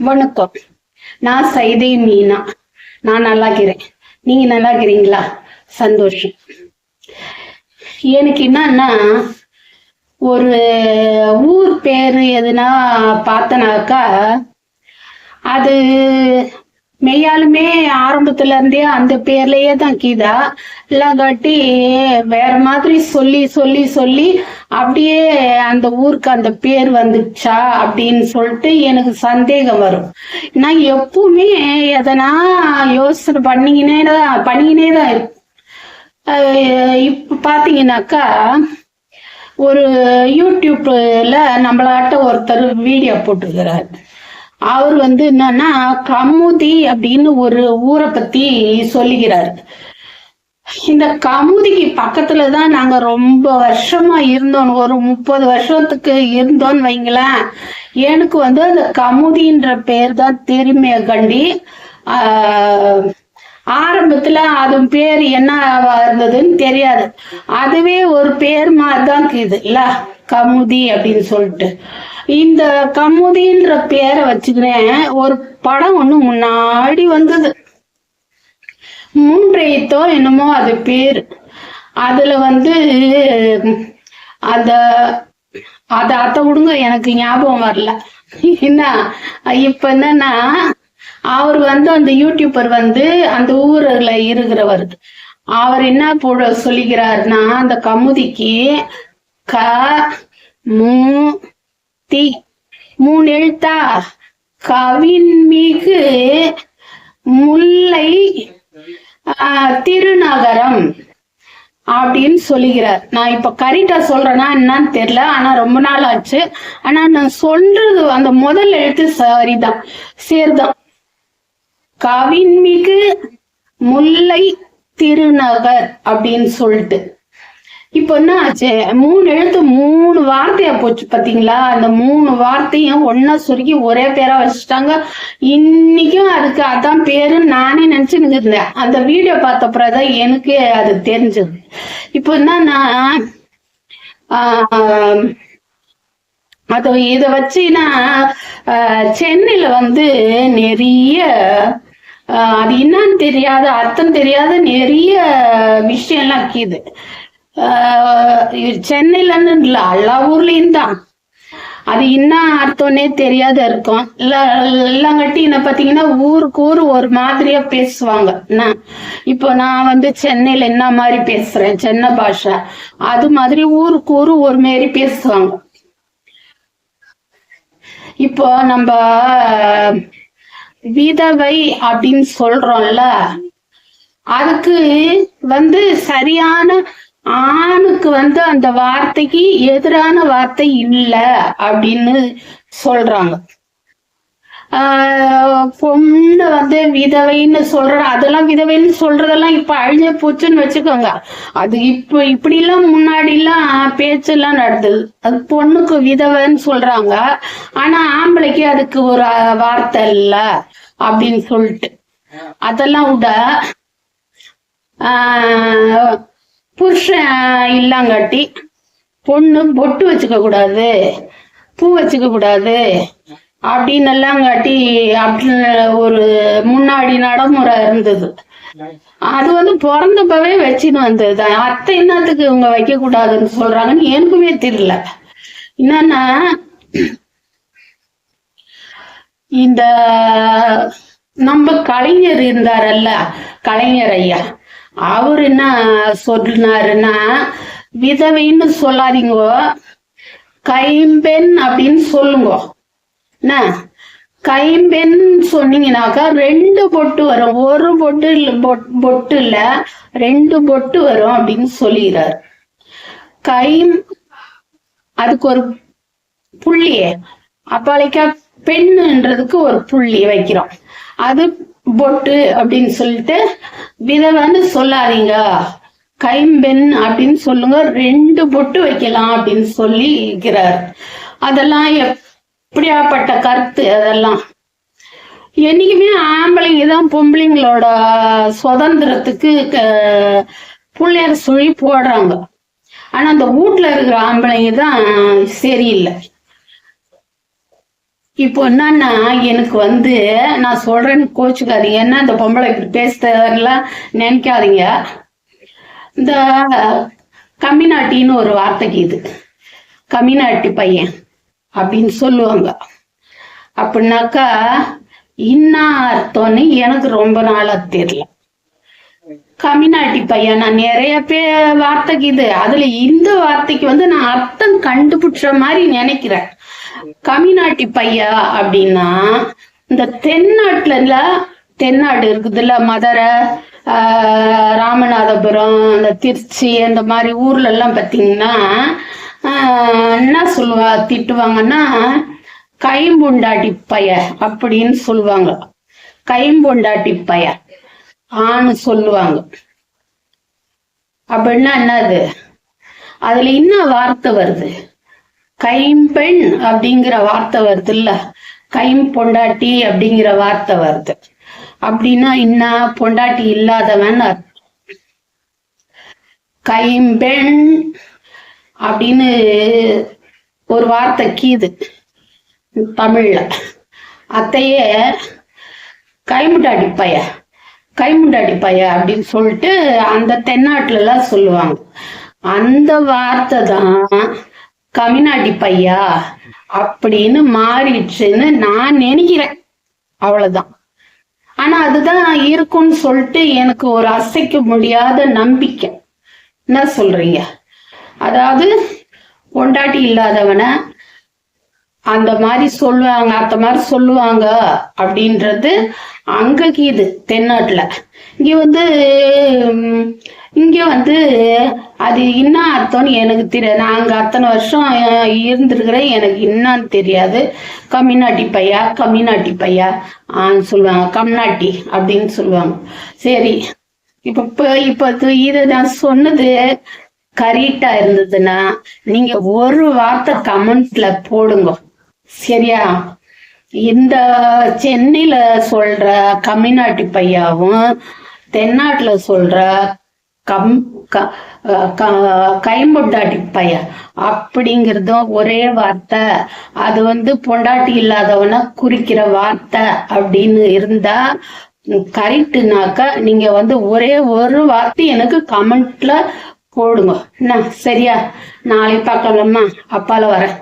வணக்கம். நான் சைதை மீனா. நான் நல்லா இருக்கிறேன். நீங்க நல்லா இருக்கிறீங்களா? சந்தோஷம். எனக்கு என்னன்னா, ஒரு ஊர் பேரு எதுனா பார்த்தனாக்கா அது மெய்யாலுமே ஆரம்பத்துல இருந்தே அந்த பேர்லயே தான் கீதா இல்லாங்காட்டி வேற மாதிரி சொல்லி சொல்லி சொல்லி அப்படியே அந்த ஊருக்கு அந்த பேர் வந்துச்சா அப்படின்னு சொல்லிட்டு எனக்கு சந்தேகம் வரும். நான் எப்பவுமே எதனா யோசனை பண்ணிக்கினே தான் இப்ப பாத்தீங்கன்னாக்கா ஒரு யூடியூப்ல நம்மளாட்ட ஒருத்தர் வீடியோ போட்டிருக்கிறார். அவர் என்னன்னா கமுதி அப்படின்னு ஒரு ஊரை பத்தி சொல்லுகிறார். இந்த கமுதிக்கு பக்கத்துலதான் நாங்க ரொம்ப வருஷமா இருந்தோம். ஒரு 30 வருஷத்துக்கு இருந்தோம்னு வைங்களேன். எனக்கு அந்த கமுதின்ற பேர் தான் தெரியுமே கண்டி. ஆரம்பத்துல அது பேர் என்ன இருந்ததுன்னு தெரியாது. அதுவே ஒரு பேர் மாதிரிதான் இருக்குது இல்ல, கமுதி அப்படின்னு சொல்லிட்டு. இந்த கமுதின்ற பேரை வச்சுக்கிறேன். ஒரு படம் ஒண்ணு முன்னாடி வந்தது, மூன்றையத்தோ என்னமோ அது பேரு. அதுல அந்த அத விடுங்க, எனக்கு ஞாபகம் வரல. என்ன இப்ப என்னன்னா, அவர் அந்த யூடியூபர் அந்த ஊர்ல இருக்கிறவர். அவர் என்ன போட சொல்லிக்கிறாருன்னா, அந்த கமுதிக்கு க மு தி 3 எழுத்தா கவின்மிகு முல்லை திருநகரம் அப்படின்னு சொல்லுகிறார். நான் இப்ப கரெக்டா சொல்றேன்னா என்னன்னு தெரியல, ஆனா ரொம்ப நாள் ஆச்சு. ஆனா நான் சொல்றது அந்த முதல் எழுத்து சரிதான், சேர்தான். கவின்மிகு முல்லை திருநகர் அப்படின்னு சொல்லிட்டு இப்ப என்ன ஆச்சு, 3 எழுத்து 3 வார்த்தையா போச்சு பாத்தீங்களா? அந்த 3 வார்த்தையும் ஒன்னா சுருக்கி ஒரே பேரா வச்சுட்டாங்க. இன்னைக்கும் அதுக்கு அதான் பேருன்னு நானே நினைச்சுன்னு இருந்தேன். அந்த வீடியோ பார்த்த பிறகுதான் எனக்கு அது தெரிஞ்சது. இப்போ என்னன்னா, இத வச்சுன்னா சென்னையில நிறைய அது என்னன்னு தெரியாத, அர்த்தம் தெரியாத நிறைய விஷயம்லாம் இருக்குது. சென்னையிலன்னு இல்ல, எல்லா ஊர்லயும் தான். அது என்ன அர்த்தம்னே தெரியாத இருக்கும். எல்லாங்கட்டி என்ன பாத்தீங்கன்னா, ஊருக்கு ஊர் ஒரு மாதிரியா பேசுவாங்க. இப்போ நான் சென்னையில என்ன மாதிரி பேசுறேன், சென்னை பாஷை, அது மாதிரி ஊருக்கு ஊர் ஒரு மாரி பேசுவாங்க. இப்போ நம்ம விதவை அப்படின்னு சொல்றோம்ல, அதுக்கு சரியான ஆணுக்கு அந்த வார்த்தைக்கு எதிரான வார்த்தை இல்ல அப்படின்னு சொல்றாங்க. பொண்ணு விதவைன்னு அதெல்லாம் விதவைன்னு சொல்றதெல்லாம் இப்ப அழிஞ்ச போச்சுன்னு வச்சுக்கோங்க. அது இப்படி எல்லாம் முன்னாடி எல்லாம் பேச்செல்லாம் நடந்தது. அது பொண்ணுக்கு விதவைன்னு சொல்றாங்க, ஆனா ஆம்பளைக்கு அதுக்கு ஒரு வார்த்தை இல்ல அப்படின்னு சொல்லிட்டு அதெல்லாம் விட புருஷன் இல்லாங்காட்டி பொண்ணு பொட்டு வச்சுக்க கூடாது, பூ வச்சுக்க கூடாது அப்படின்னு எல்லாங்காட்டி அப்படின்னு ஒரு முன்னாடி நடைமுறை இருந்தது. அது பிறந்தப்பவே வச்சுன்னு வந்தது. அத்தை என்னத்துக்கு இவங்க வைக்க கூடாதுன்னு சொல்றாங்கன்னு எனக்குமே தெரியல. என்னன்னா, இந்த நம்ம கலைஞர் இருந்தாரல்ல, கலைஞர் ஐயா, அவர் என்ன சொன்னாருன்னா, விதவைன்னு சொல்லாதீங்க, கைம்பெண் அப்படின்னு சொல்லுங்க. என்ன கைம்பெண் சொன்னீங்கன்னாக்கா 2 பொட்டு வரும், ஒரு பொட்டு பொட்டு இல்ல 2 பொட்டு வரும் அப்படின்னு சொல்லிடுறாரு. அதுக்கு ஒரு புள்ளியே அப்பாளைக்கா பெண்ணுன்றதுக்கு ஒரு புள்ளி வைக்கிறோம், அது பொட்டு அப்படின்னு சொல்லிட்டு விதவைன்னு சொல்லாதீங்க, கைம்பெண் அப்படின்னு சொல்லுங்க, 2 பொட்டு வைக்கலாம் அப்படின்னு சொல்லி இருக்கிறார். அதெல்லாம் எப்படியாப்பட்ட கருத்து? அதெல்லாம் என்னைக்குமே ஆம்பளைங்க தான் பொம்பளைங்களோட சுதந்திரத்துக்கு புள்ளையர் சொல்லி போடுறாங்க. ஆனா அந்த வீட்டுல இருக்கிற ஆம்பளைங்க தான் சரியில்லை. இப்போ என்னன்னா எனக்கு வந்து நான் சொல்றேன்னு கோச்சுக்காதீங்க, என்ன இந்த பொம்பளை இப்படி பேசுறதெல்லாம் நினைக்காதீங்க. இந்த கம்மிநாட்டின்னு ஒரு வார்த்தைக்கு இது கம்மிநாட்டி பையன் அப்படின்னு சொல்லுவாங்க. அப்படின்னாக்கா என்ன அர்த்தம்னு எனக்கு ரொம்ப நாளா தெரியல. கம்மிநாட்டி பையன் நான் நிறைய வார்த்தைக்கு இது, அதுல இந்த வார்த்தைக்கு வந்து நான் அர்த்தம் கண்டுபிடிச்ச மாதிரி நினைக்கிறேன். கம்மிநாட்டி பையா அப்படின்னா இந்த தென்னாடு இருக்குதுல்ல, மதுரை, ராமநாதபுரம், இந்த திருச்சி, இந்த மாதிரி ஊர்ல எல்லாம் பாத்தீங்கன்னா என்ன திட்டுவாங்கன்னா கைம்பொண்டாட்டி பைய அப்படின்னு சொல்லுவாங்க. கைம்பொண்டாட்டி பைய ஆன்னு சொல்லுவாங்க. அப்படின்னா என்னது, அதுல இன்னும் வார்த்தை வருது, கைம்பெண் அப்படிங்கிற வார்த்தை வருது இல்ல, கைம்பொண்டாட்டி அப்படிங்கிற வார்த்தை வருது. அப்படின்னா இன்ன பொண்டாட்டி இல்லாதவன் கைம்பெண் அப்படின்னு ஒரு வார்த்தை கீது தமிழ்ல. அத்தையே கைமுண்டாடி பைய அப்படின்னு சொல்லிட்டு அந்த தென்னாட்டுல எல்லாம் சொல்லுவாங்க. அந்த வார்த்தை தான் கம்மிநாட்டி பையா அப்படின்னு மாறிடுச்சுன்னு நான் நினைக்கிறேன். அவ்வளவுதான். ஆனா அதுதான் இருக்கும்னு சொல்லிட்டு எனக்கு ஒரு அசைக்க முடியாத நம்பிக்கை. என்ன சொல்றீங்க? அதாவது பொண்டாட்டி இல்லாதவனை அந்த மாதிரி சொல்லுவாங்க அப்படின்றது அங்கக்கு இது தென்னாட்டுல. இங்க வந்து அது என்ன அர்த்தம்னு எனக்கு தெரியாது. நான் அங்க அத்தனை வருஷம் இருந்திருக்கிறேன், எனக்கு என்னன்னு தெரியாது. கம்மிநாட்டி பையா சொல்லுவாங்க, கம்நாட்டி அப்படின்னு சொல்லுவாங்க. சரி, இப்ப இதை நான் சொன்னது கரெக்டா இருந்ததுன்னா நீங்க ஒரு வார்த்தை கமெண்ட்ல போடுங்க, சரியா? இந்த சென்னையில சொல்ற கம்மிநாட்டி பையாவும் தென்னாட்டுல சொல்ற கைம்பொண்டாட்டி பைய அப்படிங்கிறதும் ஒரே வார்த்தை. அது வந்து பொண்டாட்டி இல்லாதவன குறிக்கிற வார்த்தை அப்படின்னு இருந்தா கரெக்டுனாக்கா நீங்க வந்து ஒரே ஒரு வார்த்தை எனக்கு கமெண்ட்ல போடுங்க. என்ன சரியா? நாளை பார்க்கலாமா? அப்பால வரேன்.